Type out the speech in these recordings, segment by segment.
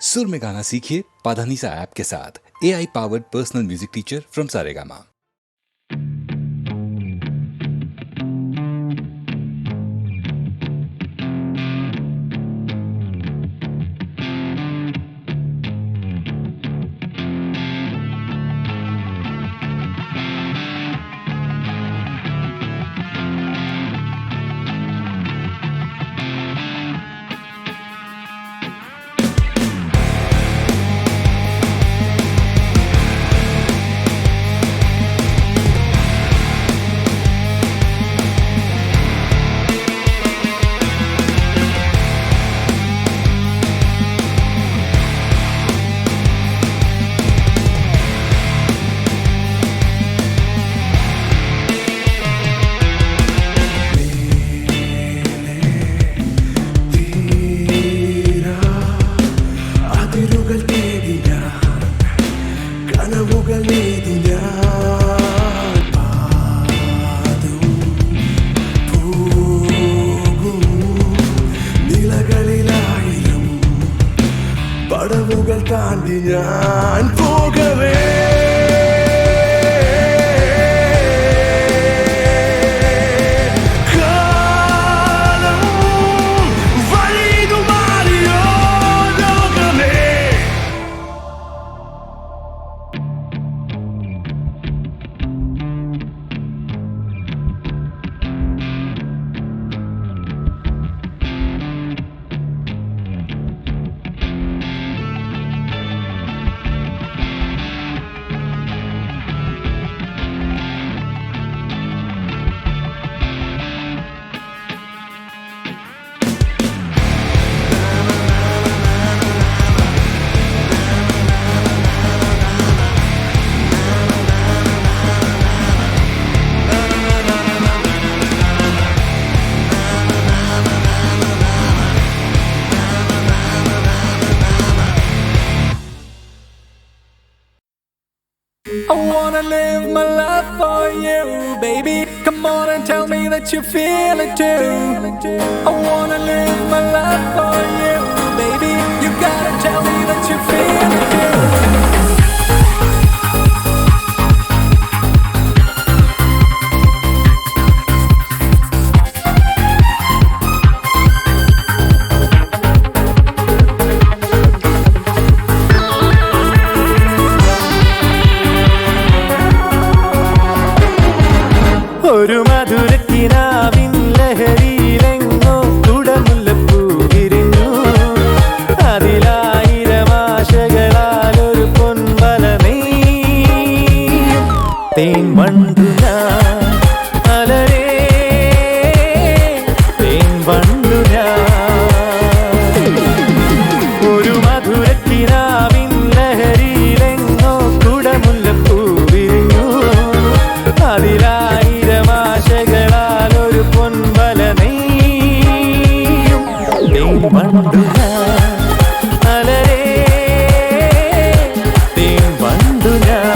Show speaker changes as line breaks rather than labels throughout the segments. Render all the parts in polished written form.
सुर में गाना सीखिए पाधानीसा ऐप के साथ। AI powered personal music teacher from Saregama.
പടവുകൾ താണ്ടി ഞാൻ പോകവേ കാലം വഴിതു മാറിയോ ലോകമേ.
I wanna live my life for you, baby. Come on and tell me that you feel it too. I wanna live my life for you, baby. You gotta tell me that you feel it too. ഒരു മധുരക്കിനാവിൻ ലഹരിയിലെങ്ങോ കുടമുല്ലപ്പൂ വിരിഞ്ഞു. അതിലായിരം ആശകളാൽ ഒരു പൊൻവല നെയ്യും. തേൻ വണ്ടു ഞാൻ അലരേ, തേൻ വണ്ടു ഞാൻ. ഒരു മധുരക്കിനാവിൻ ലഹരിയിലെങ്ങോ കുടമുല്ലപ്പൂ വിരിഞ്ഞു. അതിലായിരം ആശകളാൽ ഒരു പൊൻവല നെയ്യും. തേൻ വണ്ടു ഞാൻ അലരേ, തേൻ വണ്ടു ഞാൻ.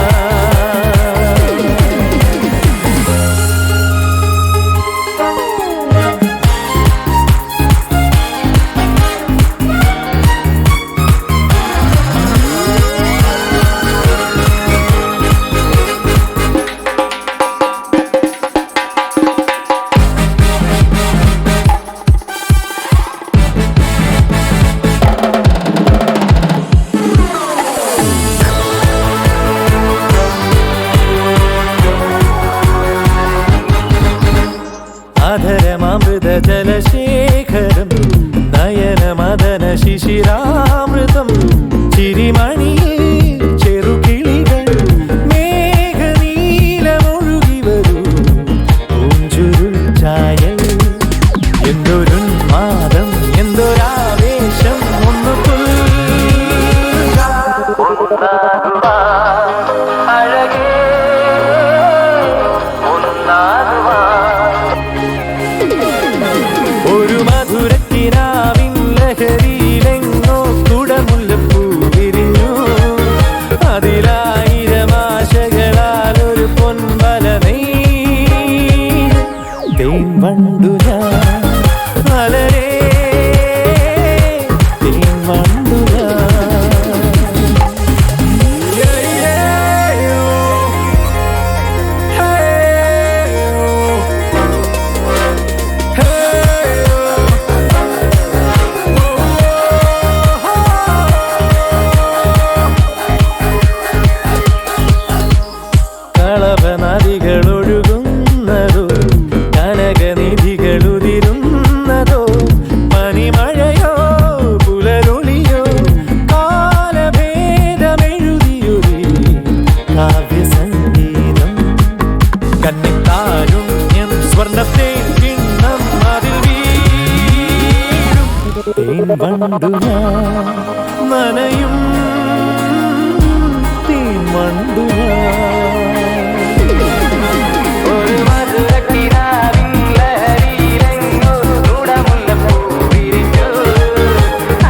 അധരമൃത ജലശേഖരം നയനമദന ശിശിരാമൃതം. ചിരിമണിയിൽ ചെറുകിളികൾ മേഘനീലമൊഴുകി വരൂ. പൂഞ്ചുരുൾ ചായൽ എന്തൊരുന്മാദം, എന്തൊരാവേശം. ഒന്ന് അഴകേ ഒരു മധുരക്കിനാവിൻ ലഹരിയിലെങ്ങോ കുടമുല്ലപ്പൂ വിരിഞ്ഞു. വണ്ടു ഞാൻ നനയും തീമണ്ടു ഒരു മധുരക്കിനാവിൻ ലഹരിയിലെങ്ങോ ചൂടമുല്ലപ്പൂ വിരിഞ്ഞു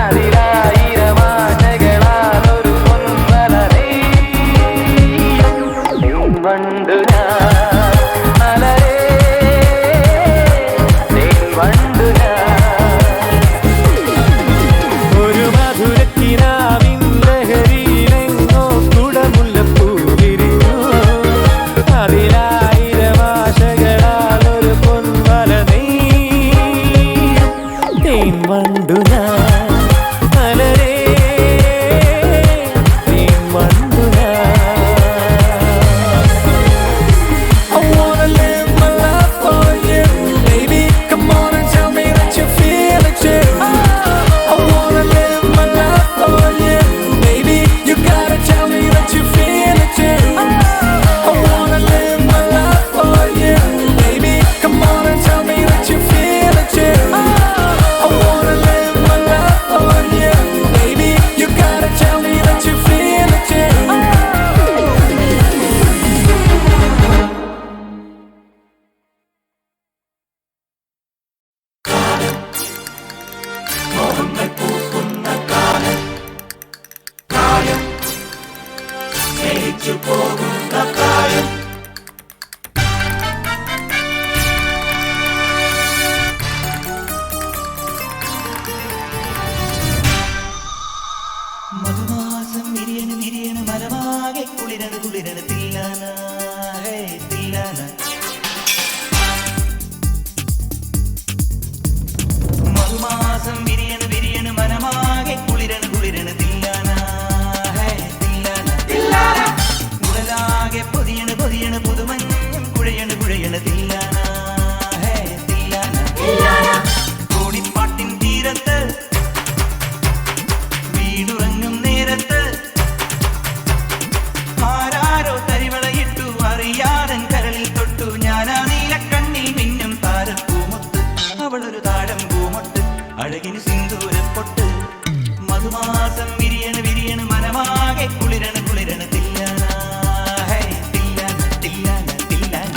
അതിലായിരം ആശകളാലൊരു പൊന്മലരേ വണ്ടു ഞാൻ മലരേ വണ്ടു ഒരു മധുരക്കിനാവിൻ ലഹരിയിലെങ്ങോ കുടമുല്ലപ്പൂ വിരിഞ്ഞു അതിലായിരം ആശകളാൽ ഒരു പൊന്മല നെയ്യും വണ്ടു ഞാൻ മലരേ വണ്ടു I wanna live my life for you, baby. Come on and tell me that you feel it too. I wanna live my life for you, baby. You gotta tell me that you feel it too. I wanna live my life for you, baby. Come on and tell me that you feel it too. I wanna live my life for you, baby. You gotta tell me that you feel it too.
മധുമാസം വിരിയണ് വിരിയണ് മരമാകെ കുളിരണ് കുളിരണ് തില്ലാന ഹേ തില്ലാന മധുമാസം വിരിയണ് വിരിയണ് മരമാകെ കുളിരണ് കുളിരണ് തില്ലാന ഹേ തില്ലാന തില്ലാന ഉടലാകെ പൊതിയണ് പൊതിയണ് പുതുമഞ്ഞും കുഴയണ് കുഴയണ് തില്ലാന ഹേ തില്ലാന തില്ലാന കോടിപ്പാട്ടിൻ തീരത്ത് വീടുറങ്ങും നേരത്ത് ആരാരോ തരിവളയിട്ടു അറിയാതൻ കരളിൽ തൊട്ടു ഞാനാ നീലക്കണ്ണിൽ മിന്നും താരപ്പൂമൊത്ത് അവളൊരു താഴം പൂമൊട്ട് അഴകിന് സിന്ദൂരപ്പൊട്ട് മധുമാസം വിരിയണ് വിരിയണ് മനമാകെ കുളിരണ് കുളിരണ് തില്ലാന ഹേ തില്ലാന തില്ലാന തില്ലാന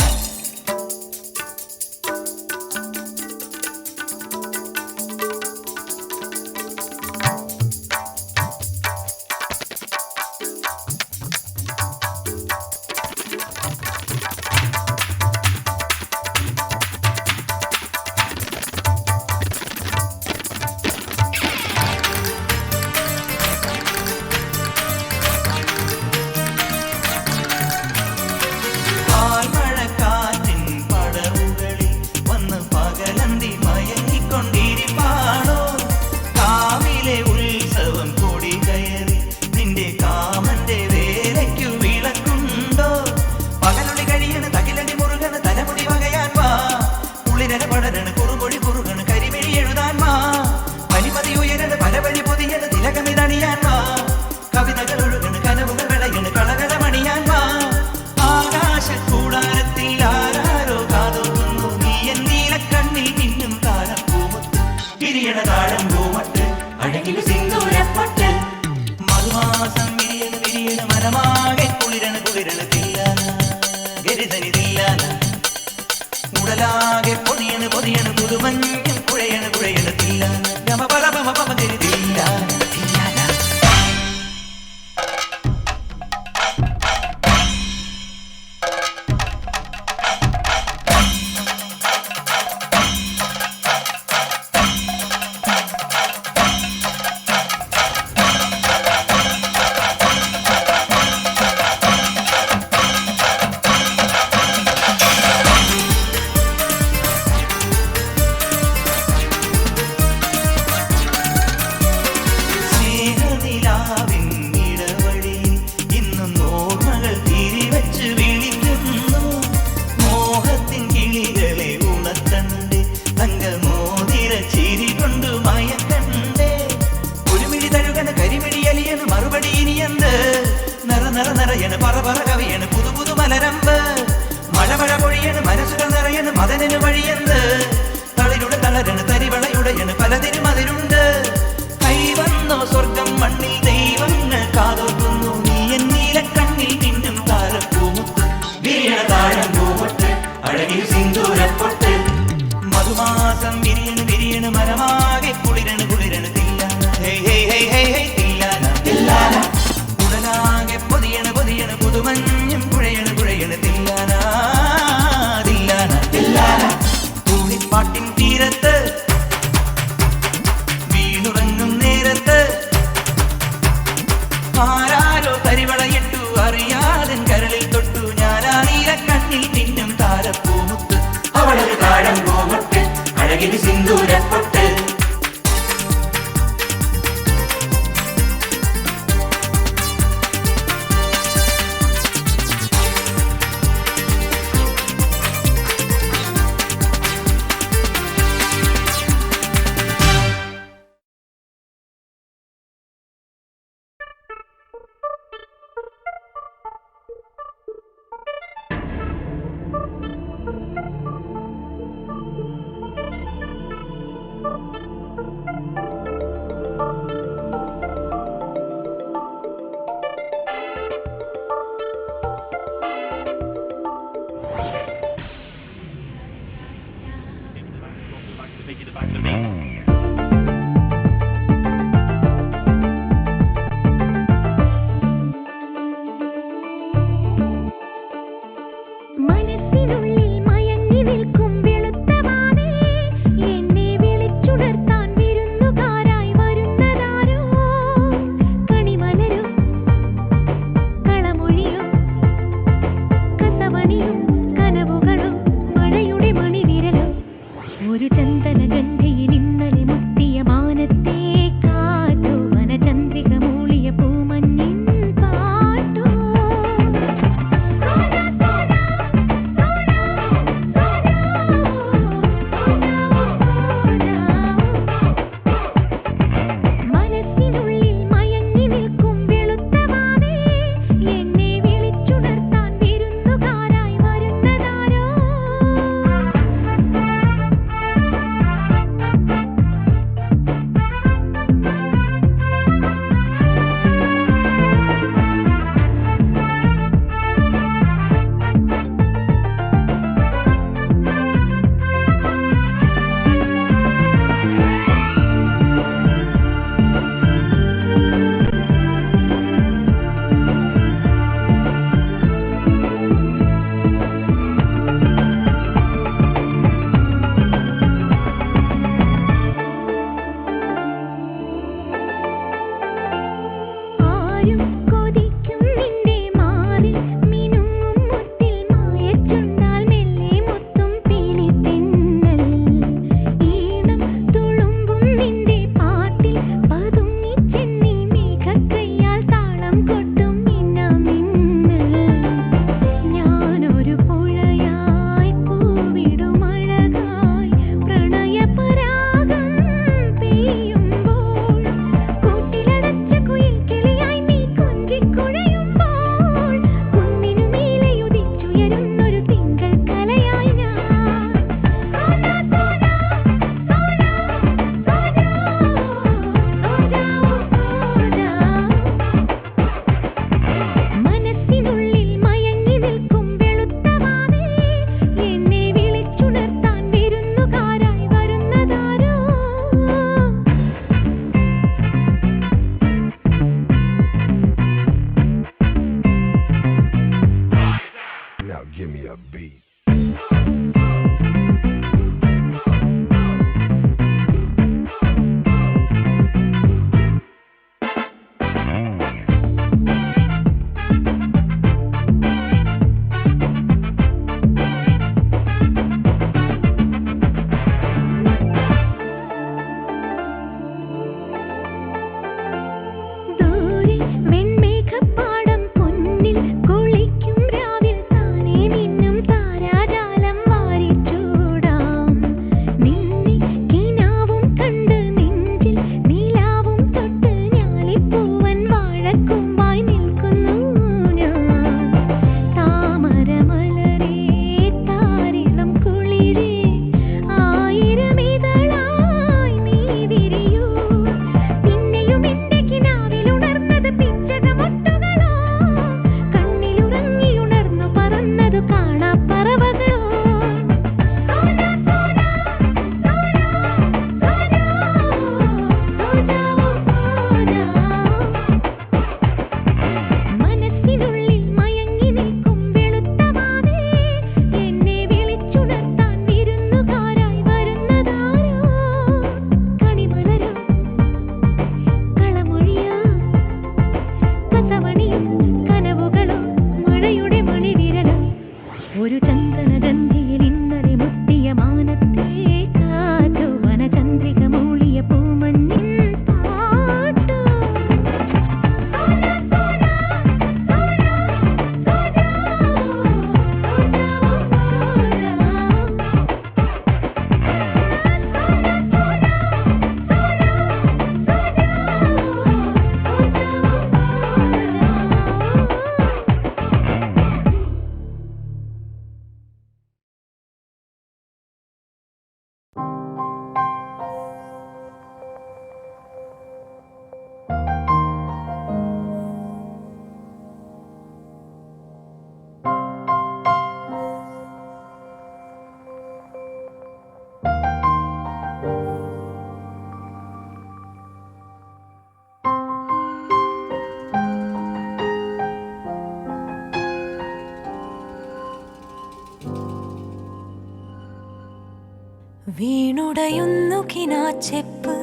വീണുടയുന്നു കിനാച്ചെപ്പ്,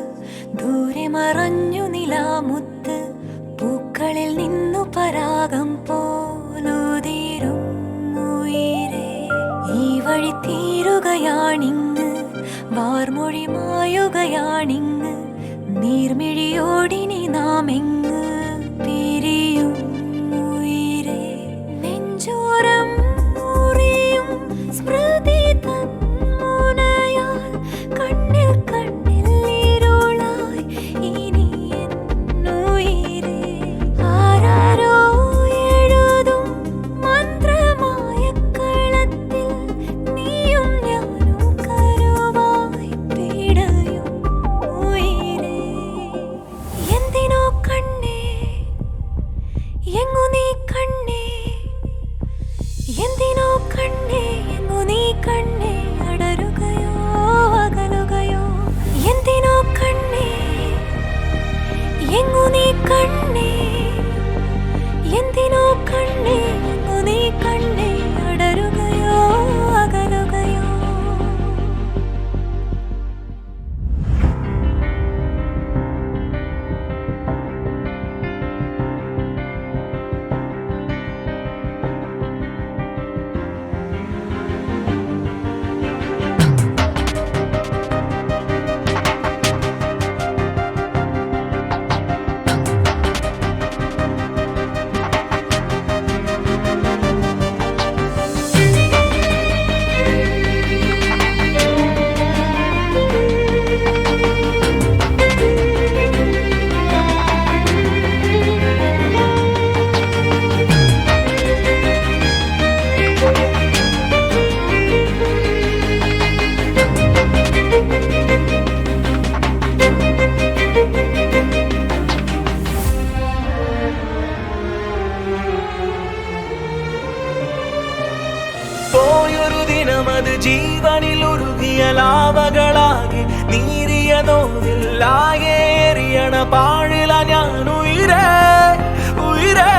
ദൂരെ മറഞ്ഞു നിലാമുത്ത്, പൂക്കളിൽ നിന്നു പരാഗം പോലുതിരും ഉയിരേ. ഈ വഴി തീരുകയാണിങ്ങ്, വാർമൊഴി മായുകയാണിങ്ങ്, നീർമിഴിയോടിനി നാം എങ്ങ് പിരിയും ഉയിരേ. നെഞ്ചോരം മുറിയും സ്മൃതി തൻ മുനയാൽ, കണ്ണിൽ കണ്ണിൽ ഇരുളായി ഇനി എന്നുയിരേ. ആരാരോ എഴുതും മന്ത്രമായ കളത്തിൽ, നീയും ഞാനും കരുവായി പിടയും ഉയിരേ. എന്തിനോ കണ്ണിൽ
ജീവനിൽ ഉരുകിയ ലാവകളാകെ നീരിയ നോവില്ലാകെ എറിയണ പാഴില ഞാൻ ഉയരേ ഉയരേ.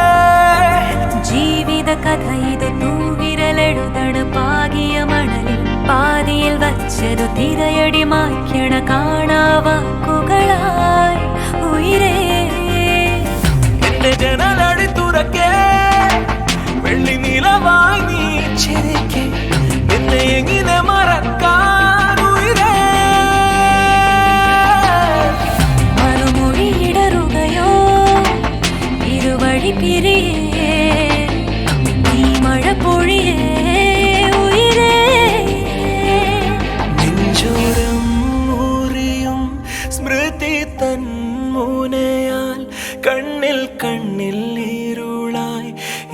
ജീവിത കഥ ഇത് തൂവിരലെഴുതണ പാകിയ മണലിൽ പാതിയിൽ വച്ചതു തിരയടി മായ്ക്കണ കാണാവാക്കുകളായി ഉയരേ.
എന്റെ ജനലടി തുറക്കേ വെള്ളി നിലവായി നീ ചിരിക്കേ എന്നെ എങ്ങനെ മറക്കാൻ ഉയരേ.
മറുമൊഴിയിടറുകയോ ഇരുവഴി പിരിയേ നീ മഴ പൊഴിയേ ഉയരേ.
നെഞ്ചോരം മുറിയും സ്മൃതി തന്മുനയാൽ കണ്ണിൽ കണ്ണിൽ ഇരുളായി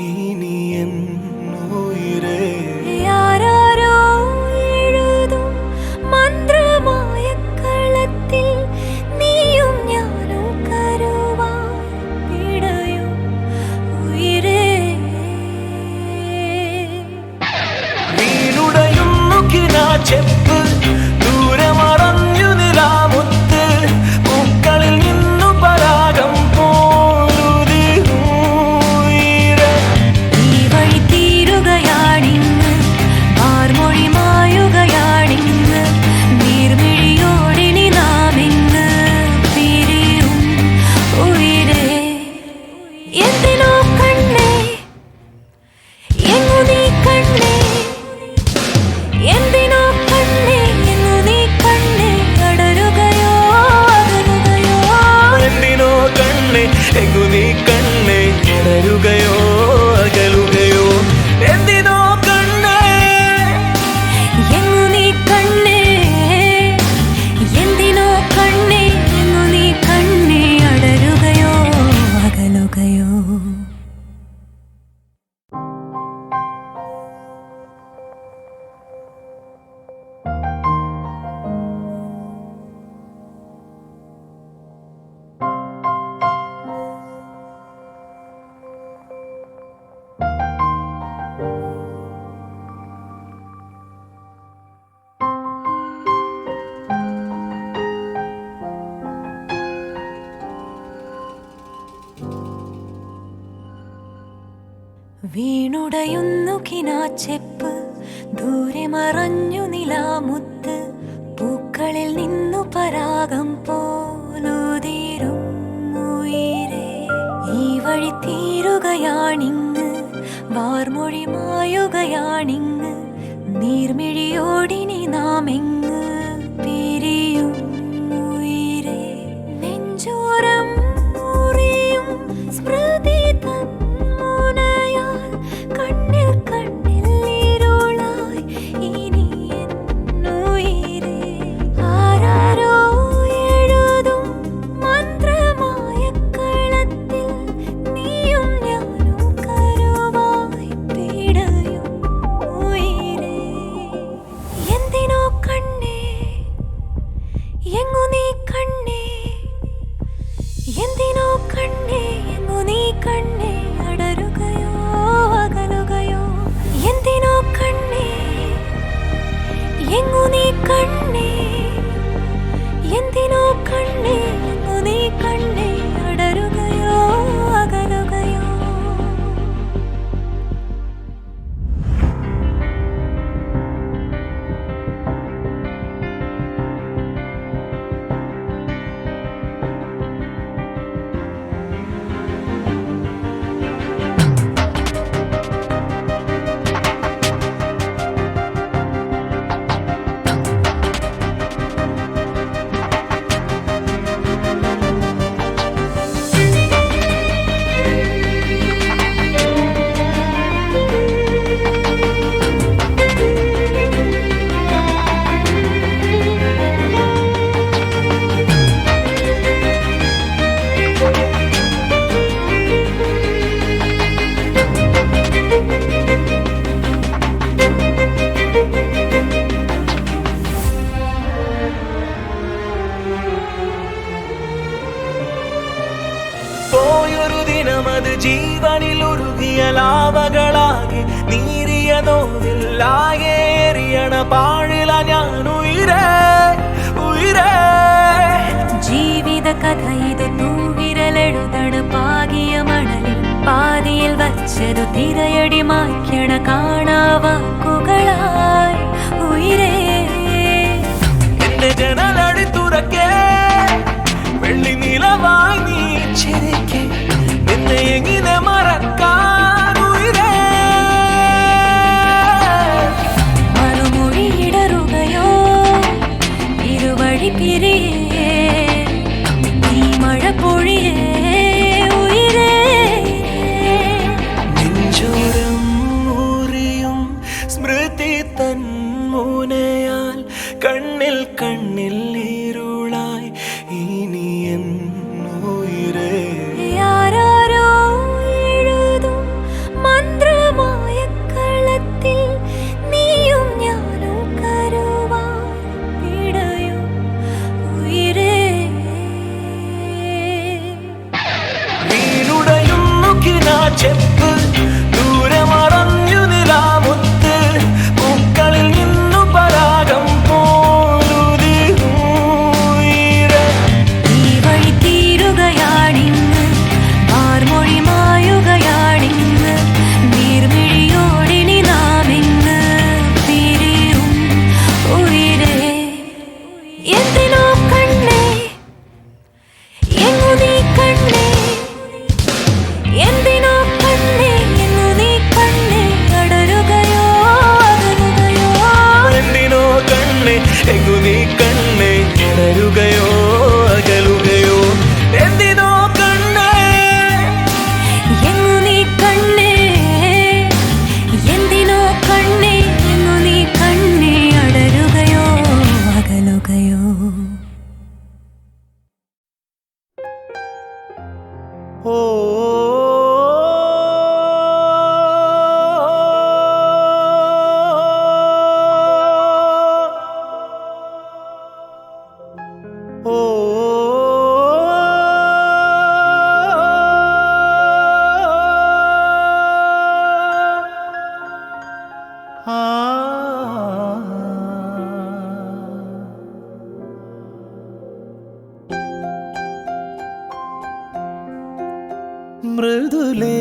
ഇനി എന്നുയിരേ.
ആരാരോ എഴുതും മന്ത്രമായ കളത്തിൽ നീയും ഞാനും കരുവായി പിടയും ഉയരേ.
വീണുടയുന്നു കിനാച്ചെപ്പ് ദൂരെ മറഞ്ഞു നിലാമുത്ത് പൂക്കളിൽ നിന്നു പരാഗം പോലുതിരേ.
ഈ വഴി തീരുകയാണിന്ന് വാർമൊഴി മായുകയാണിന്ന് നീർമിഴിയോടിനി നാം ഇന്ന് പിരിയും ഉയരേ. എന്തിനോ കണ്ണേ എങ്ങു നീ കണ്ണേ എന്തിനോ കണ്ണേ എങ്ങു നീ കണ്ണേ അടരുകയോ അകലുകയോ.
എന്തിനോ കണ്ണേ എങ്ങു നീ കണ്ണേ കിടരുകയോ അകലുകയോ. എന്തിനോ കണ്ണേ
എങ്ങു നീ കണ്ണേ എന്തിനോ കണ്ണേ എങ്ങു നീ കണ്ണേ അടരുകയോ അകലുകയോ. വീണുടയുന്നു കിനാച്ചെപ്പ് ദൂരെ മറഞ്ഞു നിലാമുത്ത് പൂക്കളിൽ നിന്നു പരാഗം പോലുതിരും ഉയരേ. ഈ വഴി തീരുകയാണിങ്ങ് വാർമൊഴി മായുകയാണിങ്ങ് നീർമിഴിയോടിനി നാം എങ്ങ് പിരിയും ഉയരേ. നെഞ്ചോരം മുറിയും സ്മൃതി തന്മുനയാൽ കണ്ണിൽ കണ്ണിൽ ഇരുളായി ഇനി എന്നുയിരേ. ആരാരോ എഴുതും മന്ത്രമായ കളത്തിൽ നീയും ഞാനും കരുവായി പിടയും ഉയരേ. എന്തിനോ കണ്ണേ എങ്ങു നീ കണ്ണേ എന്തിനോ കണ്ണേ എങ്ങു നീ കണ്ണേ അടരുകയോ അകലുകയോ. എന്തിനോ കണ്ണേ എങ്ങു നീ കണ്ണേ എന്തിനോ കണ്ണേ എങ്ങു നീ കണ്ണേ അടരുകയോ അകലുകയോ. പോയൊരു ദിനമത് ജീവനിൽ ഉരുകിയ ലാവകളാകെ നീരിയ
നോവില്ലായേറിയണ പാഴില ഞാൻ ഉയരേ ഉയരേ
ജീവിത കഥ ഇത് തൂവിരലെഴുതണ പാകിയ മണലിൽ പാതിയിൽ വച്ചതു തിരയടി മായ്ക്കണ കാണാവാക്കുകളായി ഉയരേ
എന്റെ ജനലടി തുറക്കേ വെള്ളി നിലവായി നീ ചിരിക്കേ എന്നെ എങ്ങനെ മറക്കാൻ ഉയരേ
മറുമൊഴിയിടറുകയോ ഇരുവഴി പിരിയേ ഈ മഴ പൊഴിയേ ഉയരേ
നെഞ്ചോരം മുറിയും സ്മൃതി തന്മുനയാൽ കണ്ണിൽ കണ്ണിൽ ഇരുളായി ഇനി എന്നുയിരേ
ആരാരോ എഴുതും മന്ത്രമായ കളത്തിൽ നീയും ഞാനും കരുവാൻ പിടയും ഉയരേ
വീണുടയുന്നു കിനാച്ചെപ്പ് ദൂരെ മറഞ്ഞു നിലാമുത്ത് പൂക്കളിൽ നിന്നു പരാഗം പോലുതിരേ
ഈ വഴി തീരുകയാണിന്ന് ആർമൊഴി മായുകയാണിന്ന് നീർമിഴിയോടിനി നാമിന്ന് പിരിയും ഉയരേ എന്തിനോ കണ്ണേ എങ്ങു നീ കണ്ണേ എന്തിനോ കണ്ണേ എങ്ങു നീ കണ്ണേ അടരുകയോ അകലുകയോ
എന്തിനോ കണ്ണേ എങ്ങു നീ കണ്ണേ കിടരുകയോ അകലുകയോ എന്തിനോ കണ്ണേ
എങ്ങു നീ കണ്ണേ എന്തിനോ കണ്ണേ എങ്ങു നീ കണ്ണേ അടരുകയോ അകലുകയോ
ഓ ഓ മൃദുലേ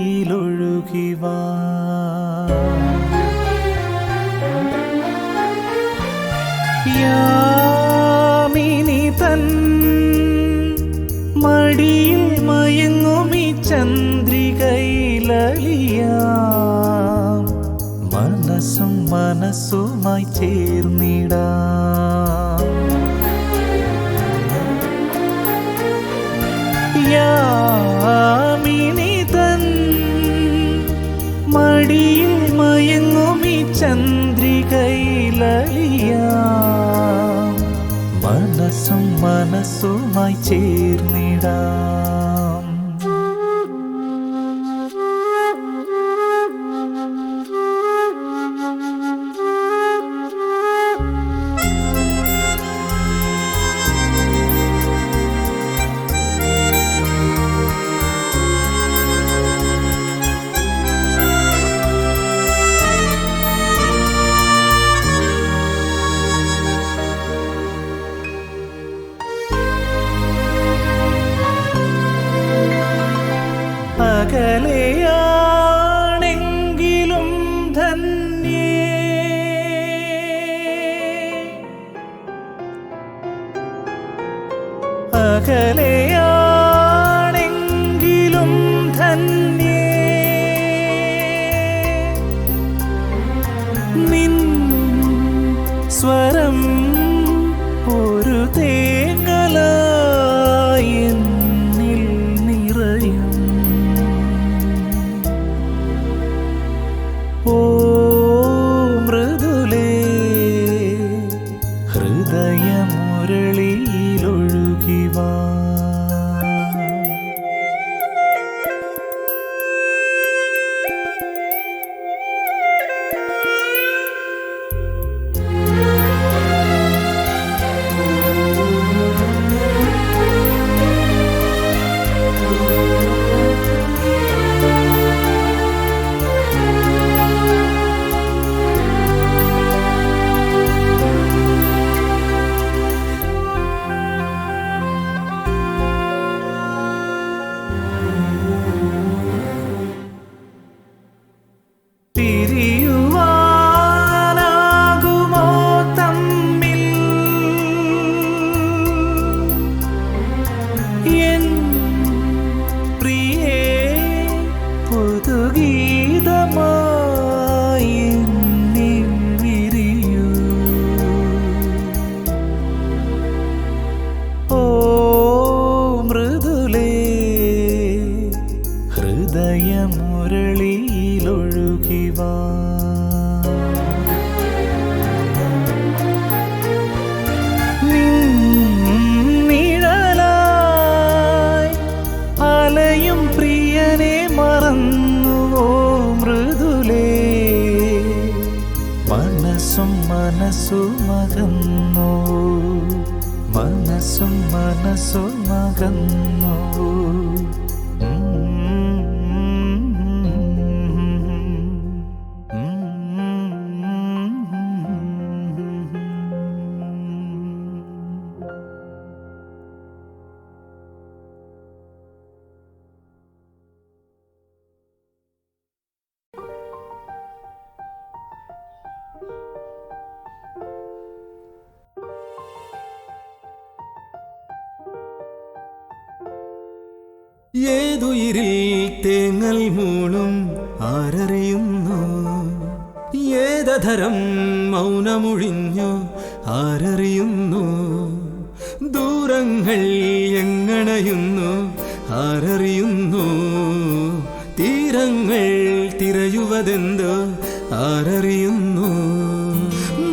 ഹൃദയമുരളിയിലൊഴുകിവാ യാമിനി തൻ മടിയിൽ മയങ്ങുമി ചന്ദ്രികയിലലിയാം മനസ്സും മനസ്സുമായി ചേർന്നിടാം യാമിനി തൻ മടിയിൽ മയങ്ങുമി ചന്ദ്രികയിലലിയാം മനസ്സും മനസ്സുമായി ചേർന്നിടാം അകലെയാണെങ്കിലും ധന്യേ അകലെയാണെങ്കിലും ധന്യേ നിൻ സ്വരം ഒരു തേങ്ങലായി എന്നിൽ നിറയും ഓ മൃദുലേ ഹൃദയമുരളിയിലൊഴുകിവാ മകന്നു മനസ്സു മകന്നു
ഏതുയിരിൽ തേങ്ങൽ മൂളും ആരറിയുന്നു ഏതധരം മൗനമൊഴിഞ്ഞു ആരറിയുന്നു ദൂരങ്ങൾ എങ്ങണയുന്നു ആരറിയുന്നു തീരങ്ങൾ തിരയുവതെന്തോ ആരറിയുന്നു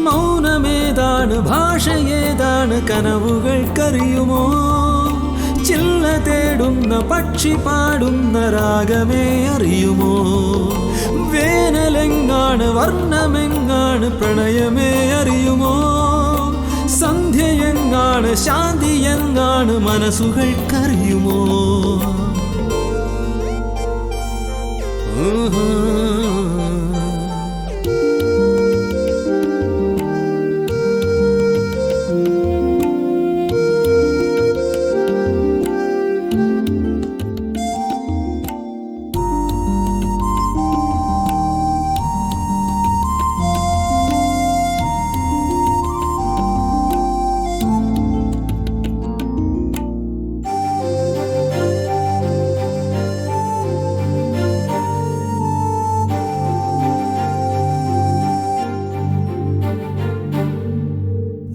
മൗനമേതാണ് ഭാഷയേതാണ് കനവുകൾക്കറിയുമോ ചില്ല തേടുന്ന പക്ഷി പാടുന്ന രാഗമേ അറിയുമോ വേനലെങ്ങാണ് വർണ്ണമെങ്ങാണ് പ്രണയമേ അറിയുമോ സന്ധ്യയെങ്ങാണ് ശാന്തിയെങ്ങാണ് മനസ്സുകൾക്കറിയുമോ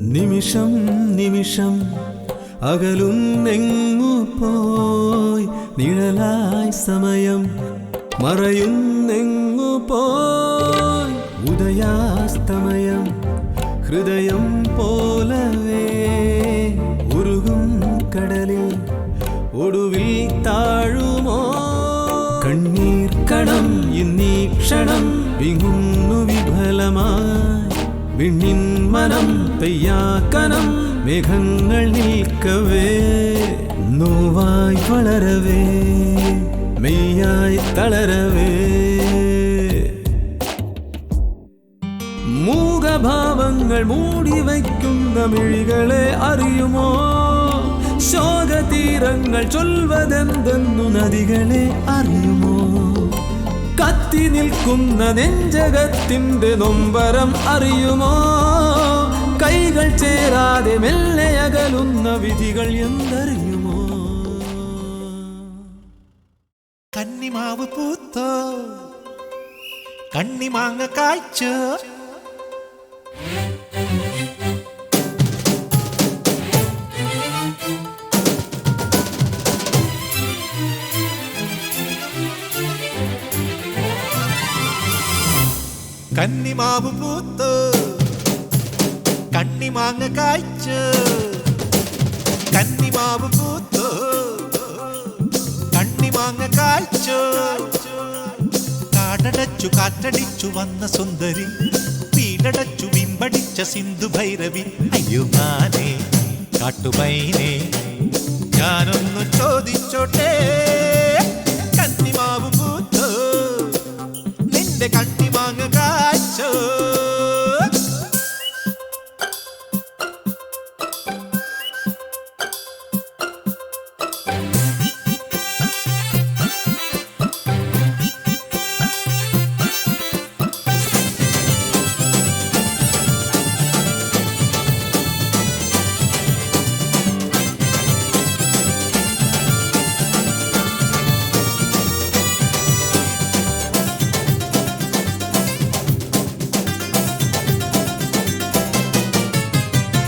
നിമിഷം നിമിഷം അകലുന്നെങ്ങു പോയി നിഴലായി സമയം മറയുന്നെങ്ങു പോയി ഉദയാസ്തമയം ഹൃദയം പോലവേ ഉരുകും കടലിൽ ഒടുവിൽ താഴുമോ കണ്ണീർ കണം ഇന്നീ ക്ഷണം വിങ്ങുന്നു വിഫലമായി വിണ്ണിൻ മനം പെയ്യാക്കനം മേഘങ്ങൾ നിൽക്കവേ നോവായി വളരവേ മെയ്യായി തളരവേ മൂകഭാവങ്ങൾ മൂടിവയ്ക്കുന്ന മിഴികളെ അറിയുമോ ശോകതീരങ്ങൾ ചൊൽവതെന്തെന്നു നദികളെ അറിയുമോ കത്തി നിൽക്കുന്ന നെഞ്ചകത്തിന്റെ നൊമ്പരം അറിയുമോ കൈകൾ ചേരാതെ മെല്ലെ അകലുന്ന വിധികൾ എന്തറിയുമോ
കന്നിമാവ് പൂത്തോ കണ്ണിമാങ്ങ കാഴ്ച കന്നിമാവ് പൂത്ത് കണ്ണിമാങ്ങ കായ്ച്ച കന്നിമാവ് പൂത്ത് കണ്ണിമാങ്ങ കായ്ച്ച കാടടച്ചു കാറ്റടിച്ചു വന്ന സുന്ദരി വീടടച്ചു ബിംബടിച്ച സിന്ധു ഭൈരവി അയ്യോ മാനേ കാട്ടുമൈനേ ഞാനൊന്നു ചോദിച്ചോട്ടെ കന്നിമാവ് പൂത്ത് നിന്റെ കണ്ണിമാങ്ങ കാഴ്ച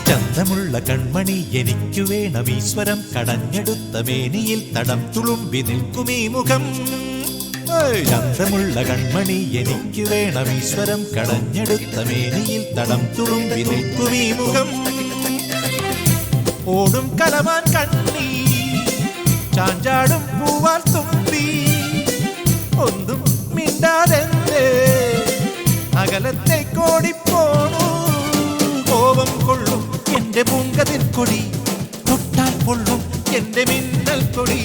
ചന്തമുള്ള കൺമണി എനിക്കു വേണം ഈശ്വരം കടഞ്ഞെടുത്ത മേനിയിൽ തടം തുളുമ്പി നിൽക്കുമീ മുഖം ചന്തമുള്ള കൺമണി എനിക്കു വേണം ഈശ്വരം കടഞ്ഞെടുത്ത മേനിയിൽ തടം തുളുമ്പി നിൽക്കുമീ മുഖം ഓടും കലമാൻ കണ്ണി ചാഞ്ചാടും പൂവാൽ തുമ്പി ഒന്നും മിണ്ടാതെ അകലത്തെ കോടിപ്പോണു എന്റെ പൂങ്കതിർ കൊടി തൊട്ടാൽ പൊള്ളും എന്റെ മിന്നൽ കൊടി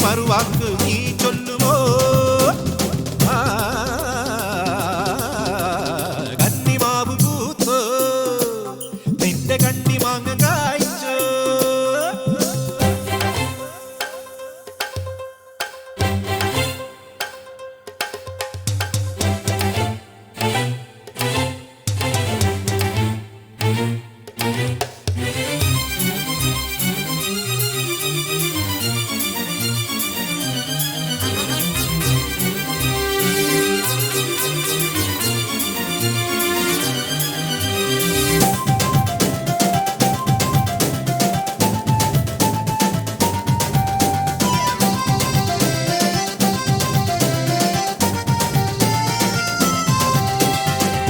മറുവാക്ക് നീ ചൊല്ലുമോ കന്നിമാവ് പൂത്തോ നിന്റെ കണ്ണിമാങ്ങ കായ്ച്ചോ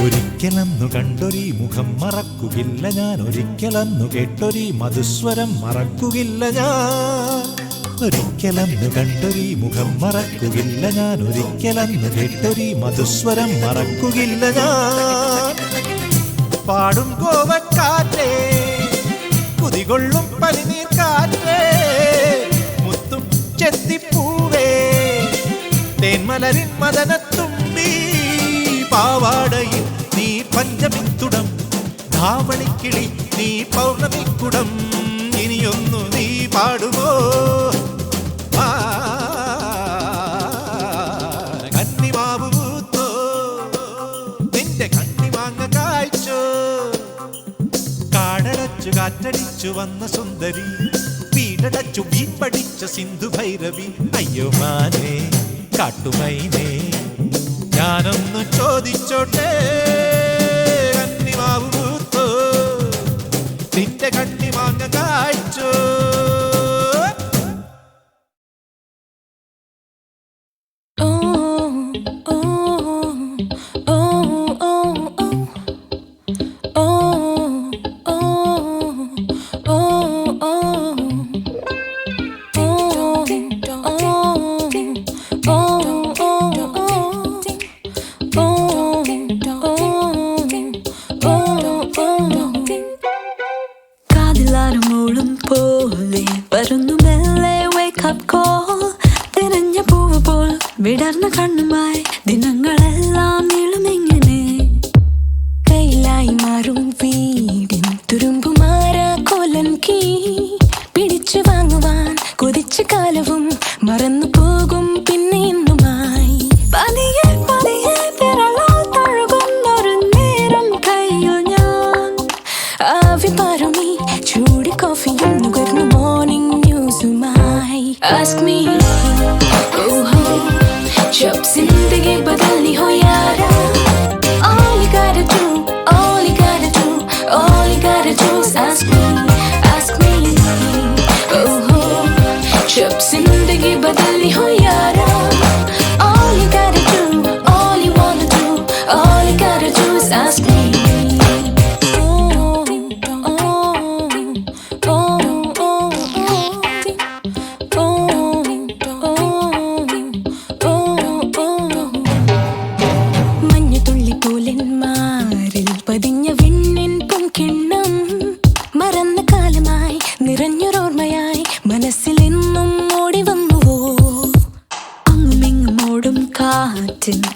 ഒരിക്കലന്നു കണ്ടൊരീ മുഖം മറക്കുകയില്ല ഞാൻ ഒരിക്കലന്നു കേട്ടൊരീ മധുസ്വരം മറക്കുകയില്ല ഞാൻ ഒരിക്കലന്നു കണ്ടൊരീ മുഖം മറക്കുകയില്ല ഞാൻ ഒരിക്കലന്നു കേട്ടൊരീ മധുസ്വരം മറക്കുകയില്ല ഞാൻ പാടും കോവക്കാറ്റേ കുതികൊള്ളും പനിനീർ കാറ്റേ മുത്തും ചെത്തിപ്പൂവേ തേന്മലരിൻ മദനത്തുമ്പി പാവാടയിൽ നീ പഞ്ചമിത്തുടം ധാവണിക്കിളി നീ പൗർണമിക്കുടം ഇനിയൊന്നു നീ പാടുമോ കന്നിമാവ് പൂത്തോ നിന്റെ കണ്ണിമാങ്ങ കായ്ച്ചോ കാടടച്ചു കാറ്റടിച്ചു വന്ന സുന്ദരി വീടടച്ചു വീമ്പടിച്ച സിന്ധു ഭൈരവി അയ്യോ മാനേ കാട്ടുമൈനേ ഞാനൊന്നു ചോദിച്ചോട്ടെ കന്നിമാവ് പൂത്തോ നിന്റെ കണ്ണിമാങ്ങ കായ്ച്ചോ
വിടർന്ന കണ്ണുമായി ദിനങ്ങളെല്ലാം നീളുമെങ്ങനെ കയ്യിലായി മാറും വീടിൻ തുരുമ്പുമാര കോലൻ കീ പിടിച്ചു വാങ്ങുവാൻ കൊതിച്ച കാലവും മറന്നു പോകും പിന്നെ ഇന്നുമായി പതിയെ പതിയെ വിരലാൽ തഴുകുന്നൊരു നേരം കയ്യിൽ ഞാൻ ആവി പാറുമീ ചൂട് കോഫിയും നുകർന്നു മോർണിംഗ് ന്യൂസുമായി Ask me जब जिंदगी बदलनी हो यारा all you gotta do is ask me oh जब जिंदगी बदलनी हो यारा all you gotta do all you wanna do all you gotta do is ask me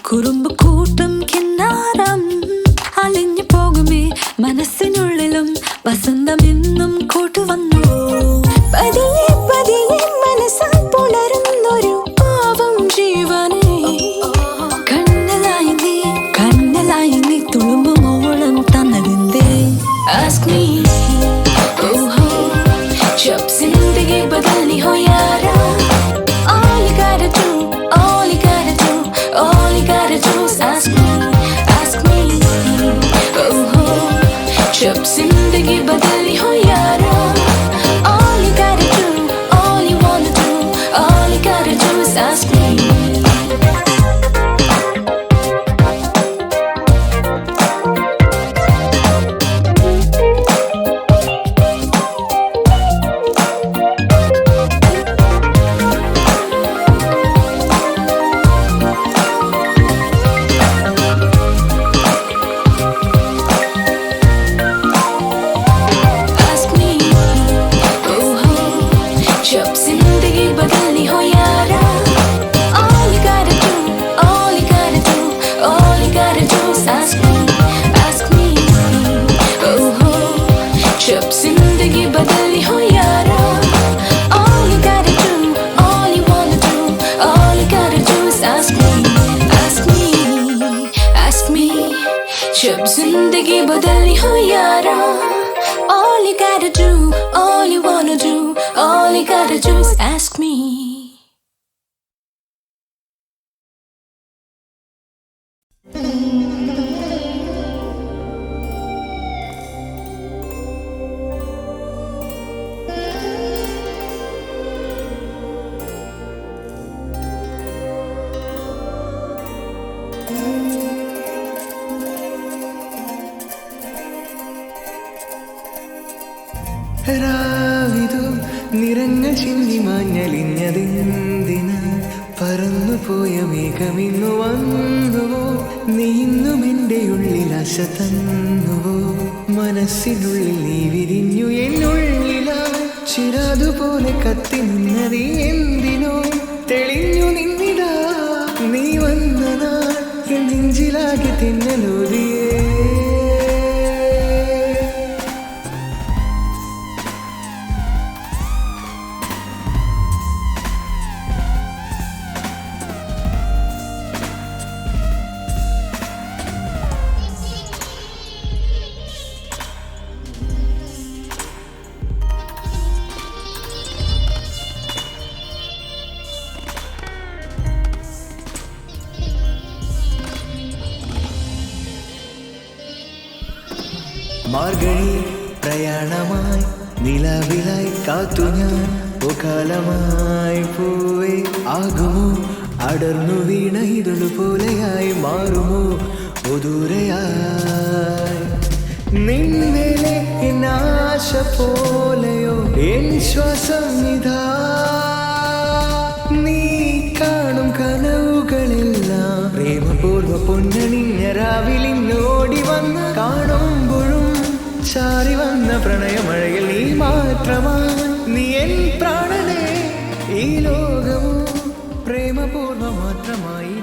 കുറുമ്പ് കൂട്ടം കിന്നാരം അലിഞ്ഞു പോകുമേ മനസ്സിനുള്ളിലും വസന്തമെന്നും കൂട്ടുവന്നു പതിയെ പതിയെ മനസ്സാൽ പുലരുന്നൊരു പാവം ജീവനെ കണ്ണലായി നീ തുളുമ്പുമോളം തന്നതിന്റെ Ask me जब जिंदगी बदलनी हो यारा all you gotta do all you gotta do is ask me oh जब जिंदगी बदलनी हो यारा all you gotta do all you wanna do all you gotta do is ask me शब जिंदगी बदली हो यारा. All you gotta do, all you wanna do, all you gotta do is ask me, ask me, ask me. शब जिंदगी बदली हो यारा. All you gotta do, all you wanna do, all you gotta do is ask me.
രാവിതു നിറങ്ങൾ ചിന്നി മാഞ്ഞലിഞ്ഞതെന്തിന പറന്നുപോയ മേഘമിന്നു വന്നുവോ നീ ഇന്നും എൻ്റെ ഉള്ളിൽ ആശ തന്നുവോ മനസ്സിനുള്ളിൽ നീ വിരിഞ്ഞു എന്നുള്ളിലാ ചിരാതുപോലെ കത്തി നിന്നതി എന്തിനോ തെളിഞ്ഞു നിന്നിടാ നീ വന്ന നാൾ എൻ നെഞ്ചിലാകെ തിന്നലോതിയേ മാർഗഴി പ്രയാണമായി നിലവിലായി കാത്തു ഞാൻ കാലമായി പോവേ ആകുമോ അടർന്നു വീണ ഇതളു പോലെയായി മാറുമോ ദൂരയായി നിന്നിലെ ആശ പോലെയോ എൻ ശ്വാസം ഇതാ നീ കാണും കനവുകളെല്ലാം പ്രേമപൂർവ്വ പൊന്നണിഞ്ഞ രാവിലിന്ന് ഓടി വന്ന് കാണുമ്പോഴും ചാരി വന്ന പ്രണയമഴയിൽ നീ മാത്രമാണ് നീ എൻ പ്രാണനെ ഈ ലോകമോ പ്രേമപൂർവ്വ മാത്രമായി